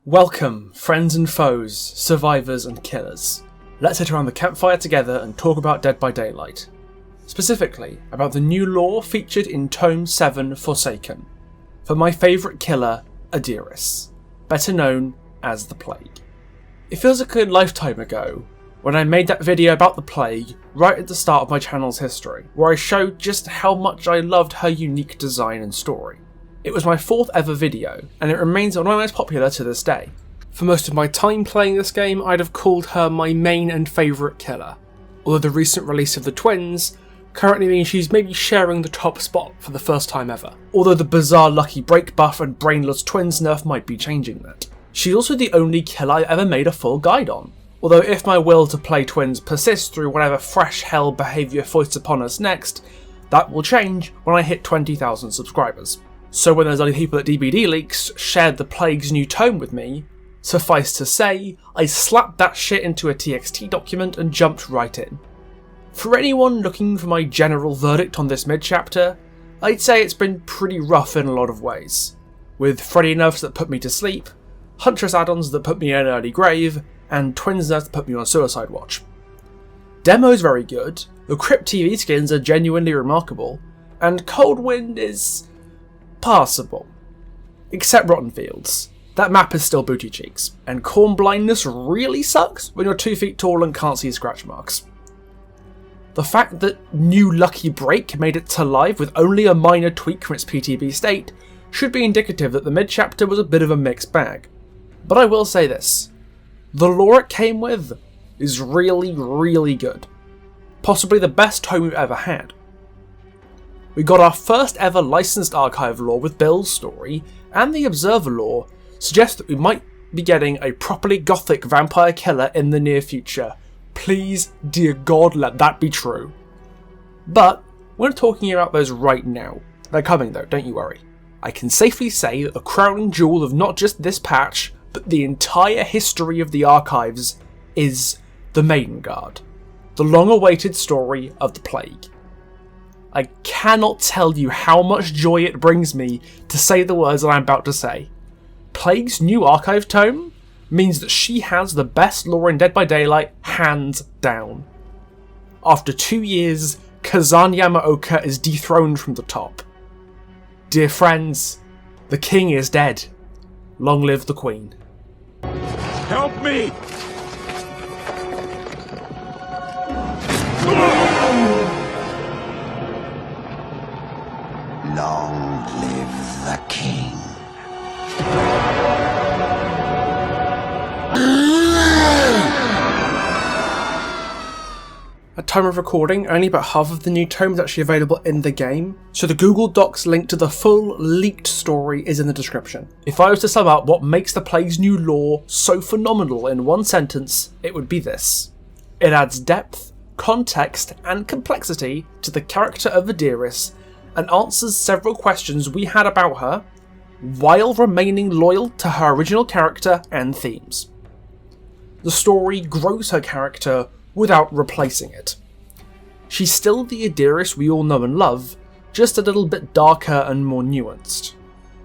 Welcome, friends and foes, survivors and killers. Let's sit around the campfire together and talk about Dead by Daylight. Specifically, about the new lore featured in Tome 7 Forsaken, for my favourite killer, Adiris, better known as the Plague. It feels like a lifetime ago when I made that video about the Plague right at the start of my channel's history, where I showed just how much I loved her unique design and story. It was my 4th ever video, and it remains one of my most popular to this day. For most of my time playing this game, I'd have called her my main and favourite killer, although the recent release of the twins currently means she's maybe sharing the top spot for the first time ever, although the bizarre Lucky Break buff and Brainless Twins nerf might be changing that. She's also the only killer I ever made a full guide on, although if my will to play twins persists through whatever fresh hell behaviour foists upon us next, that will change when I hit 20,000 subscribers. So when those other people at DBD Leaks shared the Plague's new tome with me, suffice to say, I slapped that shit into a TXT document and jumped right in. For anyone looking for my general verdict on this mid-chapter, I'd say it's been pretty rough in a lot of ways, with Freddy nerfs that put me to sleep, Huntress add-ons that put me in an early grave, and Twins nerfs that put me on suicide watch. Demo's very good, the Crypt TV skins are genuinely remarkable, and Cold Wind is passable. Except Rotten Fields. That map is still booty cheeks, and corn blindness really sucks when you're 2 feet tall and can't see scratch marks. The fact that new Lucky Break made it to live with only a minor tweak from its PTB state should be indicative that the mid-chapter was a bit of a mixed bag. But I will say this, the lore it came with is really, really good. Possibly the best tome we've ever had. We got our first ever licensed archive lore with Bill's story, and the Observer lore suggests that we might be getting a properly gothic vampire killer in the near future. Please, dear God, let that be true. But we're not talking about those right now. They're coming though, don't you worry. I can safely say that the crowning jewel of not just this patch, but the entire history of the archives is the Maiden Guard, the long-awaited story of the Plague. I cannot tell you how much joy it brings me to say the words that I'm about to say. Plague's new archive tome means that she has the best lore in Dead by Daylight, hands down. After 2 years, Kazan Yamaoka is dethroned from the top. Dear friends, the king is dead. Long live the queen. Help me! Long live the king. At time of recording, only about half of the new tome is actually available in the game, so the Google Docs link to the full leaked story is in the description. If I was to sum up what makes the Plague's new lore so phenomenal in one sentence, it would be this. It adds depth, context, and complexity to the character of Adiris, and answers several questions we had about her, while remaining loyal to her original character and themes. The story grows her character without replacing it. She's still the Adiris we all know and love, just a little bit darker and more nuanced.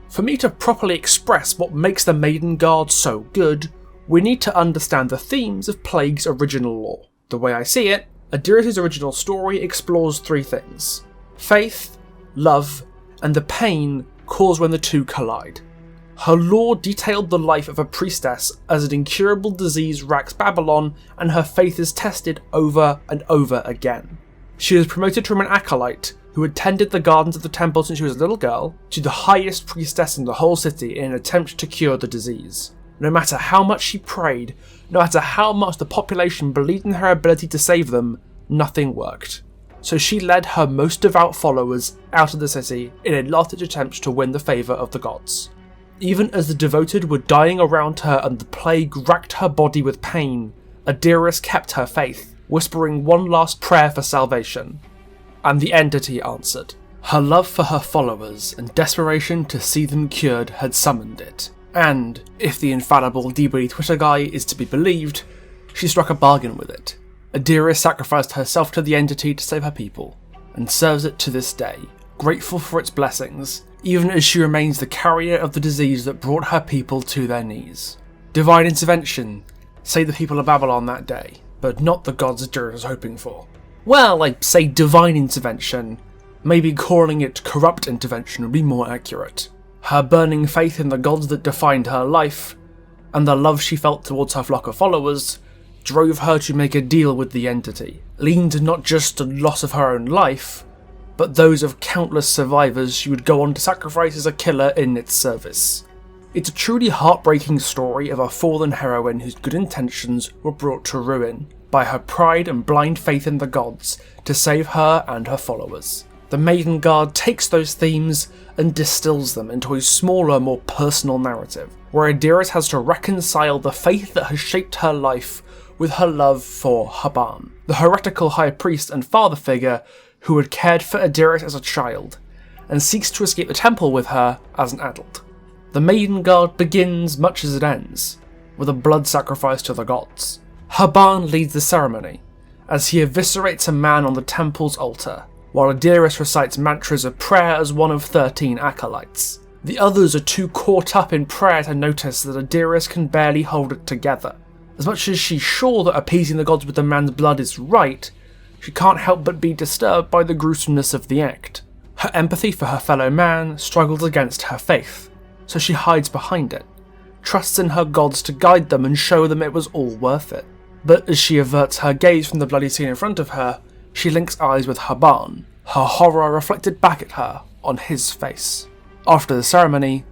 For me to properly express what makes the Maiden Guard so good, we need to understand the themes of Plague's original lore. The way I see it, Adiris' original story explores 3 things: faith, love, and the pain caused when the two collide. Her lore detailed the life of a priestess as an incurable disease racks Babylon, and her faith is tested over and over again. She was promoted from an acolyte who attended the gardens of the temple since she was a little girl to the highest priestess in the whole city in an attempt to cure the disease. No matter how much she prayed, no matter how much the population believed in her ability to save them, nothing worked. So she led her most devout followers out of the city in a last-ditch attempt to win the favour of the gods. Even as the devoted were dying around her and the plague racked her body with pain, Adiris kept her faith, whispering one last prayer for salvation. And the entity answered. Her love for her followers and desperation to see them cured had summoned it. And, if the infallible DBD Twitter guy is to be believed, she struck a bargain with it. Adiris sacrificed herself to the entity to save her people, and serves it to this day, grateful for its blessings, even as she remains the carrier of the disease that brought her people to their knees. Divine intervention saved the people of Babylon that day, but not the gods Adiris was hoping for. Well, I say divine intervention, maybe calling it corrupt intervention would be more accurate. Her burning faith in the gods that defined her life, and the love she felt towards her flock of followers, drove her to make a deal with the entity, leading to not just the loss of her own life, but those of countless survivors she would go on to sacrifice as a killer in its service. It's a truly heartbreaking story of a fallen heroine whose good intentions were brought to ruin by her pride and blind faith in the gods to save her and her followers. The Maiden Guard takes those themes and distills them into a smaller, more personal narrative, where Adiris has to reconcile the faith that has shaped her life with her love for Haban, the heretical high priest and father figure who had cared for Adiris as a child, and seeks to escape the temple with her as an adult. The Maiden Guard begins much as it ends, with a blood sacrifice to the gods. Haban leads the ceremony, as he eviscerates a man on the temple's altar, while Adiris recites mantras of prayer as one of 13 acolytes. The others are too caught up in prayer to notice that Adiris can barely hold it together. As much as she's sure that appeasing the gods with the man's blood is right, she can't help but be disturbed by the gruesomeness of the act. Her empathy for her fellow man struggles against her faith, so she hides behind it, trusts in her gods to guide them and show them it was all worth it. But as she averts her gaze from the bloody scene in front of her, she links eyes with Haban, her horror reflected back at her on his face. After the ceremony,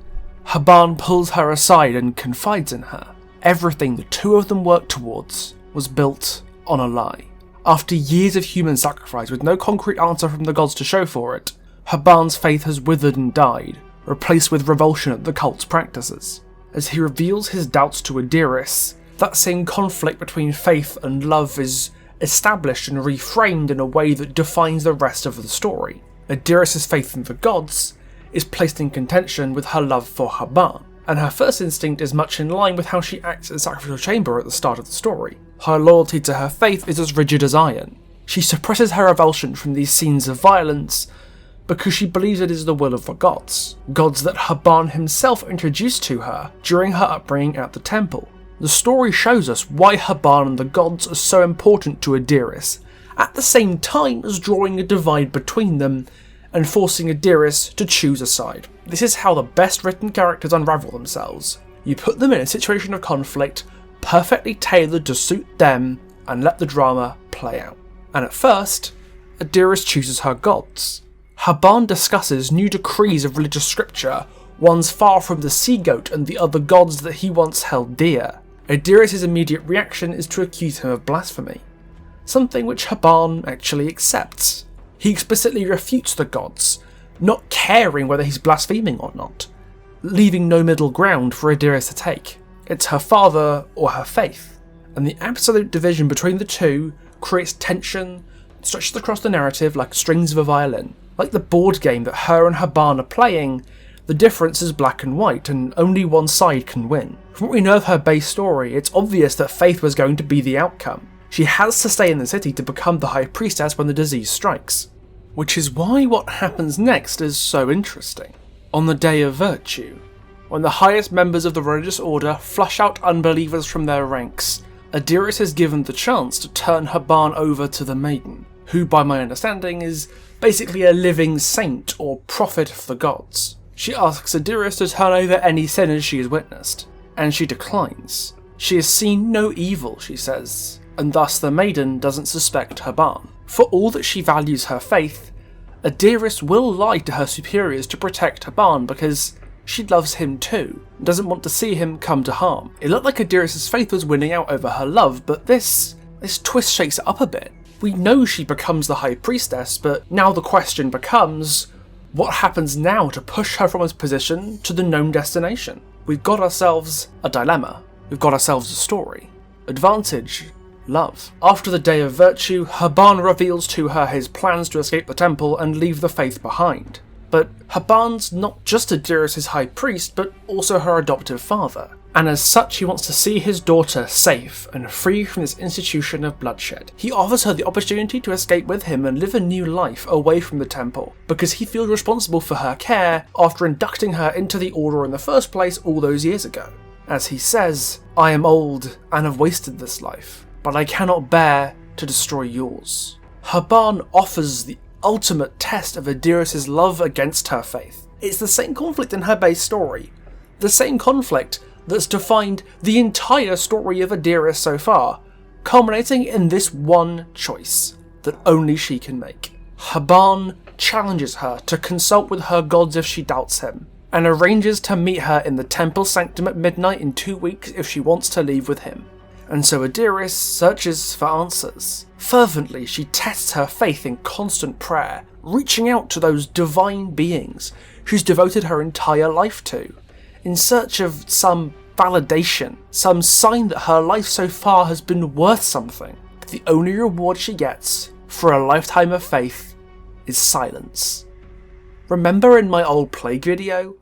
Haban pulls her aside and confides in her. Everything the two of them worked towards was built on a lie. After years of human sacrifice with no concrete answer from the gods to show for it, Haban's faith has withered and died, replaced with revulsion at the cult's practices. As he reveals his doubts to Adiris, that same conflict between faith and love is established and reframed in a way that defines the rest of the story. Adiris' faith in the gods is placed in contention with her love for Haban, and her first instinct is much in line with how she acts at the sacrificial chamber at the start of the story. Her loyalty to her faith is as rigid as iron. She suppresses her revulsion from these scenes of violence because she believes it is the will of the gods that Haban himself introduced to her during her upbringing at the temple. The story shows us why Haban and the gods are so important to Adiris, at the same time as drawing a divide between them and forcing Adiris to choose a side. This is how the best written characters unravel themselves. You put them in a situation of conflict, perfectly tailored to suit them, and let the drama play out. And at first, Adiris chooses her gods. Haban discusses new decrees of religious scripture, ones far from the sea-goat and the other gods that he once held dear. Adiris' immediate reaction is to accuse him of blasphemy, something which Haban actually accepts. He explicitly refutes the gods, not caring whether he's blaspheming or not, leaving no middle ground for Adiris to take. It's her father or her faith, and the absolute division between the two creates tension, stretches across the narrative like strings of a violin. Like the board game that her and Haban are playing, the difference is black and white, and only one side can win. From what we know of her base story, it's obvious that faith was going to be the outcome. She has to stay in the city to become the High Priestess when the disease strikes. Which is why what happens next is so interesting. On the Day of Virtue, when the highest members of the religious order flush out unbelievers from their ranks, Adiris is given the chance to turn Haban over to the Maiden, who by my understanding is basically a living saint or prophet of the gods. She asks Adiris to turn over any sinners she has witnessed, and she declines. She has seen no evil, she says, and thus the Maiden doesn't suspect Haban. For all that she values her faith, Adiris will lie to her superiors to protect Haban because she loves him too, and doesn't want to see him come to harm. It looked like Adiris' faith was winning out over her love, but this twist shakes it up a bit. We know she becomes the High Priestess, but now the question becomes, what happens now to push her from his position to the known destination? We've got ourselves a dilemma. We've got ourselves a story. Advantage, love. After the Day of Virtue, Haban reveals to her his plans to escape the temple and leave the faith behind. But Haban's not just Adiris' high priest, but also her adoptive father. And as such, he wants to see his daughter safe and free from this institution of bloodshed. He offers her the opportunity to escape with him and live a new life away from the temple, because he feels responsible for her care after inducting her into the order in the first place all those years ago. as he says, "I am old and have wasted this life, but I cannot bear to destroy yours." Haban offers the ultimate test of Adiris' love against her faith. It's the same conflict in her base story, the same conflict that's defined the entire story of Adiris so far, culminating in this one choice that only she can make. Haban challenges her to consult with her gods if she doubts him, and arranges to meet her in the temple sanctum at midnight in 2 weeks if she wants to leave with him. And so Adiris searches for answers. Fervently, she tests her faith in constant prayer, reaching out to those divine beings she's devoted her entire life to, in search of some validation, some sign that her life so far has been worth something. But the only reward she gets for a lifetime of faith is silence. Remember in my old Plague video,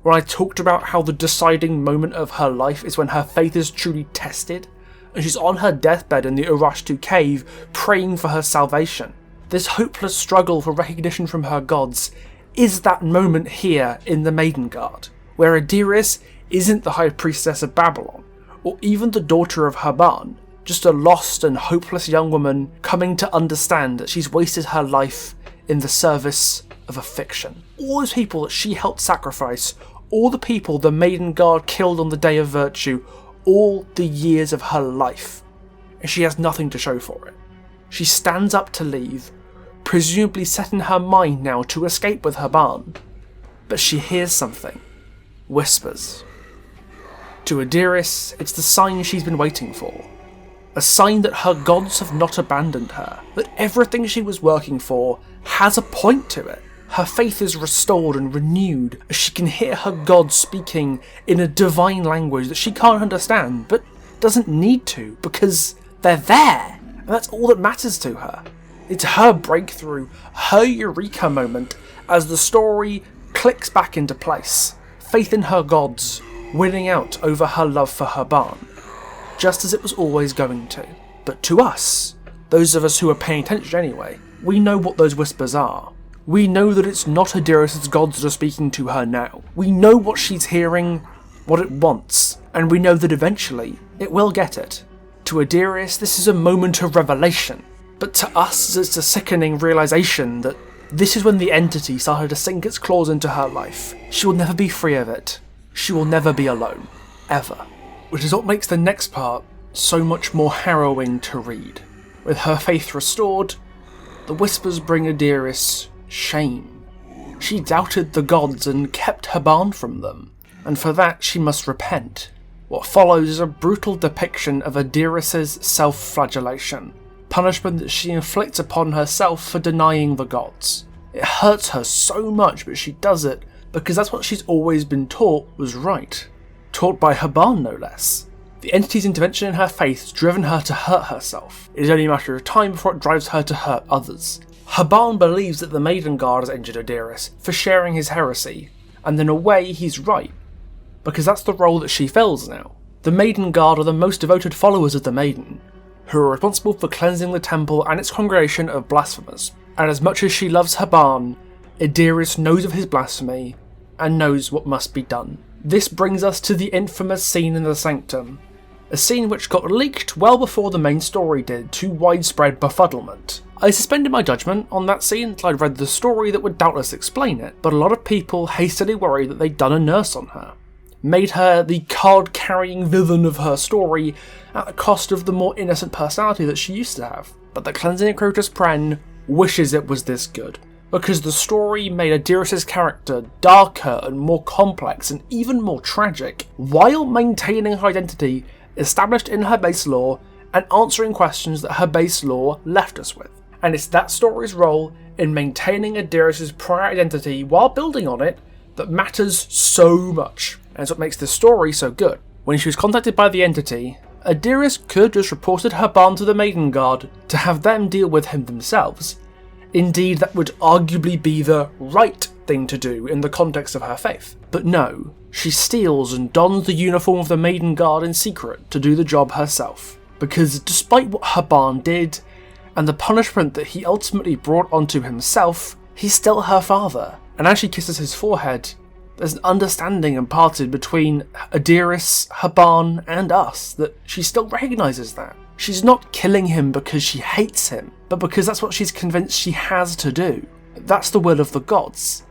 where I talked about how the deciding moment of her life is when her faith is truly tested, and she's on her deathbed in the Urashtu cave praying for her salvation? This hopeless struggle for recognition from her gods is that moment here in the Maiden Guard, where Adiris isn't the High Priestess of Babylon, or even the daughter of Haban, just a lost and hopeless young woman coming to understand that she's wasted her life in the service of a fiction. All those people that she helped sacrifice, all the people the Maiden Guard killed on the Day of Virtue, all the years of her life, and she has nothing to show for it. She stands up to leave, presumably set in her mind now to escape with Haban, but she hears something. Whispers. To Adiris, it's the sign she's been waiting for. A sign that her gods have not abandoned her, that everything she was working for has a point to it. Her faith is restored and renewed as she can hear her gods speaking in a divine language that she can't understand, but doesn't need to, because they're there, and that's all that matters to her. It's her breakthrough, her eureka moment, as the story clicks back into place. Faith in her gods, winning out over her love for Haban, just as it was always going to. But to us, those of us who are paying attention anyway, we know what those whispers are. We know that it's not Adiris' gods that are speaking to her now. We know what she's hearing, what it wants, and we know that eventually it will get it. To Adiris, this is a moment of revelation, but to us it's a sickening realisation that this is when the entity started to sink its claws into her life. She will never be free of it. She will never be alone. Ever. Which is what makes the next part so much more harrowing to read. With her faith restored, the whispers bring Adiris shame. She doubted the gods and kept Haban from them, and for that she must repent. What follows is a brutal depiction of Adiris' self-flagellation, punishment that she inflicts upon herself for denying the gods. It hurts her so much, but she does it because that's what she's always been taught was right. Taught by Haban, no less. The entity's intervention in her faith has driven her to hurt herself. It is only a matter of time before it drives her to hurt others. Haban believes that the Maiden Guard has injured Adiris for sharing his heresy, and in a way he's right, because that's the role that she fills now. The Maiden Guard are the most devoted followers of the Maiden, who are responsible for cleansing the temple and its congregation of blasphemers. And as much as she loves Haban, Adiris knows of his blasphemy, and knows what must be done. This brings us to the infamous scene in the Sanctum, a scene which got leaked well before the main story did to widespread befuddlement. I suspended my judgment on that scene until I'd read the story that would doubtless explain it, but a lot of people hastily worried that they'd done a nurse on her, made her the card-carrying villain of her story at the cost of the more innocent personality that she used to have. But the Cleansing of Crotus Pren wishes it was this good, because the story made Adiris' character darker and more complex and even more tragic, while maintaining her identity established in her base lore and answering questions that her base lore left us with. And it's that story's role in maintaining Adiris' prior identity while building on it that matters so much, and it's what makes this story so good. When she was contacted by the entity, Adiris could have just reported Haban to the Maiden Guard to have them deal with him themselves. Indeed, that would arguably be the right thing to do in the context of her faith. But no, she steals and dons the uniform of the Maiden Guard in secret to do the job herself. Because despite what Haban did, and the punishment that he ultimately brought onto himself, he's still her father. And as she kisses his forehead, There's an understanding imparted between Adiris, Haban, and us that she still recognises that. She's not killing him because she hates him, but because that's what she's convinced she has to do. That's the will of the gods,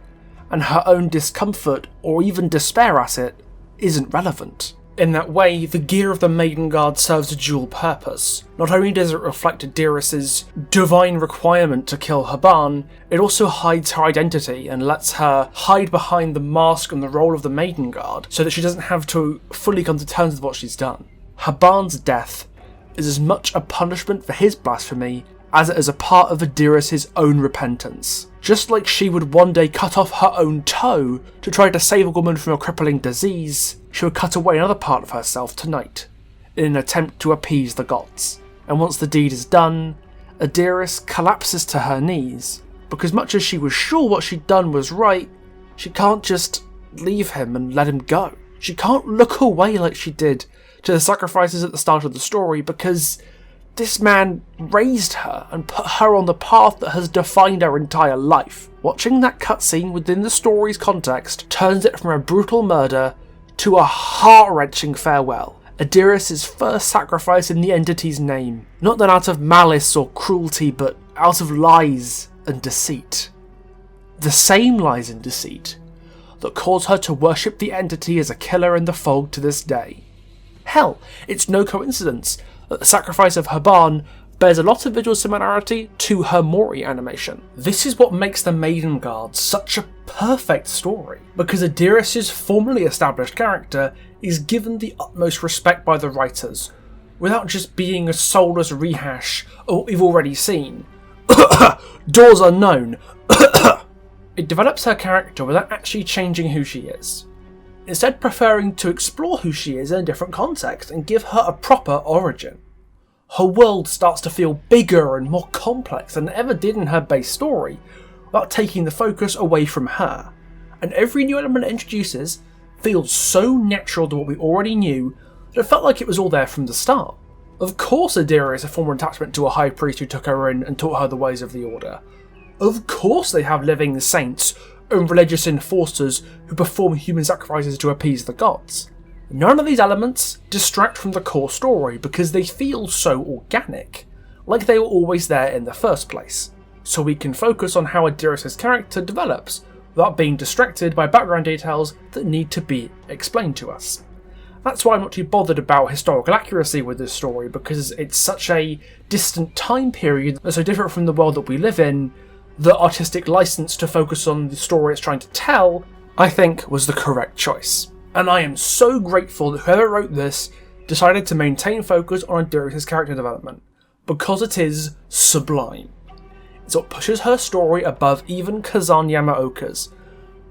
and her own discomfort or even despair at it isn't relevant. In that way, the gear of the Maiden Guard serves a dual purpose. Not only does it reflect Adiris' divine requirement to kill Haban, it also hides her identity and lets her hide behind the mask and the role of the Maiden Guard so that she doesn't have to fully come to terms with what she's done. Haban's death is as much a punishment for his blasphemy as it is a part of Adiris' own repentance. Just like she would one day cut off her own toe to try to save a woman from a crippling disease, she would cut away another part of herself tonight, in an attempt to appease the gods. And once the deed is done, Adiris collapses to her knees, because much as she was sure what she'd done was right, she can't just leave him and let him go. She can't look away like she did to the sacrifices at the start of the story, because this man raised her and put her on the path that has defined her entire life. Watching that cutscene within the story's context turns it from a brutal murder to a heart-wrenching farewell. Adiris' first sacrifice in the entity's name, not done out of malice or cruelty, but out of lies and deceit. The same lies and deceit that cause her to worship the entity as a killer in the fog to this day. Hell, it's no coincidence that the sacrifice of Haban bears a lot of visual similarity to her Mori animation. This is what makes the Maiden Guard such a perfect story, because Adiris' formerly established character is given the utmost respect by the writers, without just being a soulless rehash of what we've already seen. Doors unknown. It develops her character without actually changing who she is, instead preferring to explore who she is in a different context and give her a proper origin. Her world starts to feel bigger and more complex than it ever did in her base story, without taking the focus away from her, and every new element it introduces feels so natural to what we already knew that it felt like it was all there from the start. Of course Adiris is a former attachment to a high priest who took her in and taught her the ways of the Order. Of course they have living saints and religious enforcers who perform human sacrifices to appease the gods. None of these elements distract from the core story because they feel so organic, like they were always there in the first place. So we can focus on how Adiris' character develops without being distracted by background details that need to be explained to us. That's why I'm not too bothered about historical accuracy with this story, because it's such a distant time period that's so different from the world that we live in. The artistic license to focus on the story it's trying to tell, I think, was the correct choice. And I am so grateful that whoever wrote this decided to maintain focus on Adiris' character development, because it is sublime. It's what pushes her story above even Kazan Yamaoka's,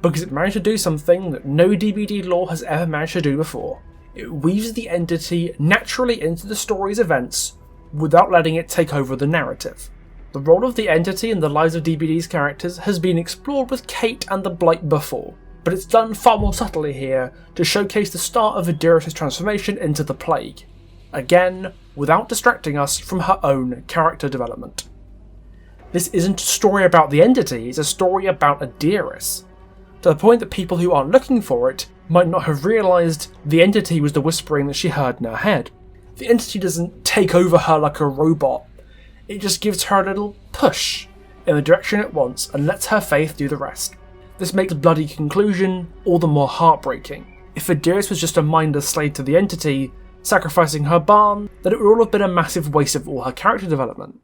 because it managed to do something that no DBD lore has ever managed to do before. It weaves the entity naturally into the story's events without letting it take over the narrative. The role of the entity in the lives of DBD's characters has been explored with Kate and the Blight before, but it's done far more subtly here to showcase the start of Adiris' transformation into the Plague, again without distracting us from her own character development. This isn't a story about the entity, it's a story about Adiris, to the point that people who aren't looking for it might not have realised the entity was the whispering that she heard in her head. The entity doesn't take over her like a robot, it just gives her a little push in the direction it wants and lets her faith do the rest. This makes the bloody conclusion all the more heartbreaking. If Adiris was just a mindless slave to the entity, sacrificing her barn, then it would all have been a massive waste of all her character development.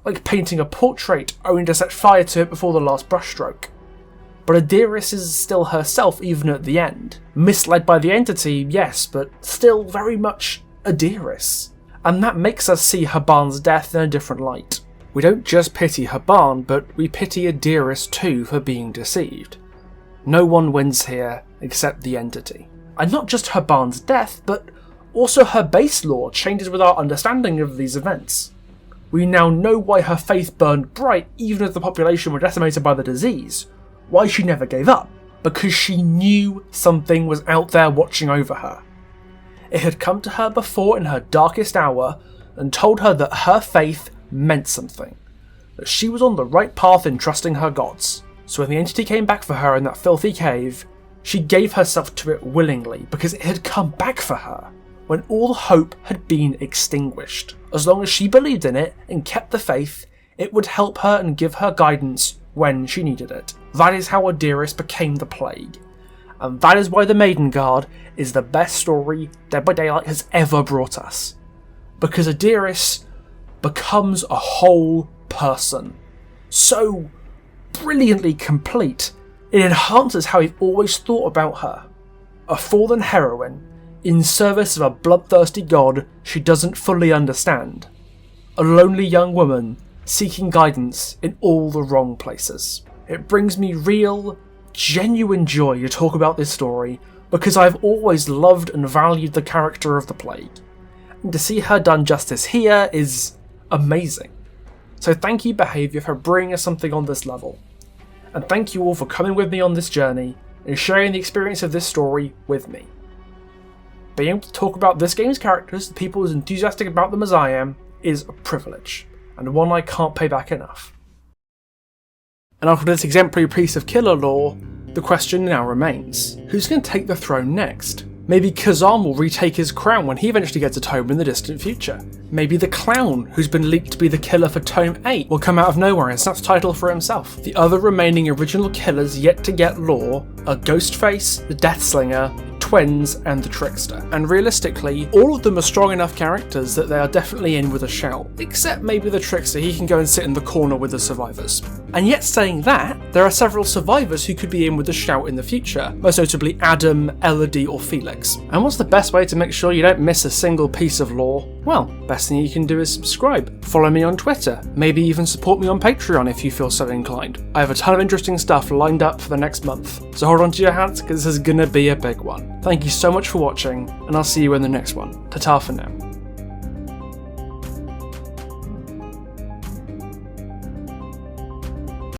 Like painting a portrait only to set fire to it before the last brushstroke. But Adiris is still herself even at the end. Misled by the entity, yes, but still very much Adiris. And that makes us see Haban's death in a different light. We don't just pity Haban, but we pity Adiris too for being deceived. No one wins here except the entity. And not just Haban's death, but also her base lore changes with our understanding of these events. We now know why her faith burned bright even as the population were decimated by the disease, why she never gave up, because she knew something was out there watching over her. It had come to her before in her darkest hour and told her that her faith meant something, that she was on the right path in trusting her gods. So when the entity came back for her in that filthy cave, She gave herself to it willingly because it had come back for her when all hope had been extinguished. As long as she believed in it and kept the faith, it would help her and give her guidance when she needed it. That is how Adiris became the plague. And that is why the Maiden Guard is the best story Dead by Daylight has ever brought us. Because Adiris becomes a whole person. So brilliantly complete, it enhances how we've always thought about her. A fallen heroine, in service of a bloodthirsty god she doesn't fully understand. A lonely young woman, seeking guidance in all the wrong places. It brings me real, genuine joy to talk about this story because I've always loved and valued the character of the Plague. And to see her done justice here is amazing. So thank you, Behaviour, for bringing us something on this level. And thank you all for coming with me on this journey and sharing the experience of this story with me. Being able to talk about this game's characters, the people as enthusiastic about them as I am, is a privilege, and one I can't pay back enough. And after this exemplary piece of killer lore, the question now remains, who's going to take the throne next? Maybe Kazan will retake his crown when he eventually gets a tome in the distant future. Maybe the clown, who's been leaked to be the killer for Tome 8, will come out of nowhere and snap the title for himself. The other remaining original killers yet to get lore are Ghostface, the Deathslinger, Twins, and the Trickster. And realistically, all of them are strong enough characters that they are definitely in with a shout. Except maybe the Trickster, he can go and sit in the corner with the survivors. And yet saying that, there are several survivors who could be in with a shout in the future, most notably Adam, Elodie, or Felix. And what's the best way to make sure you don't miss a single piece of lore? Well, best thing you can do is subscribe, follow me on Twitter, maybe even support me on Patreon if you feel so inclined. I have a ton of interesting stuff lined up for the next month, so hold on to your hats because this is gonna be a big one. Thank you so much for watching, and I'll see you in the next one. Ta-ta for now.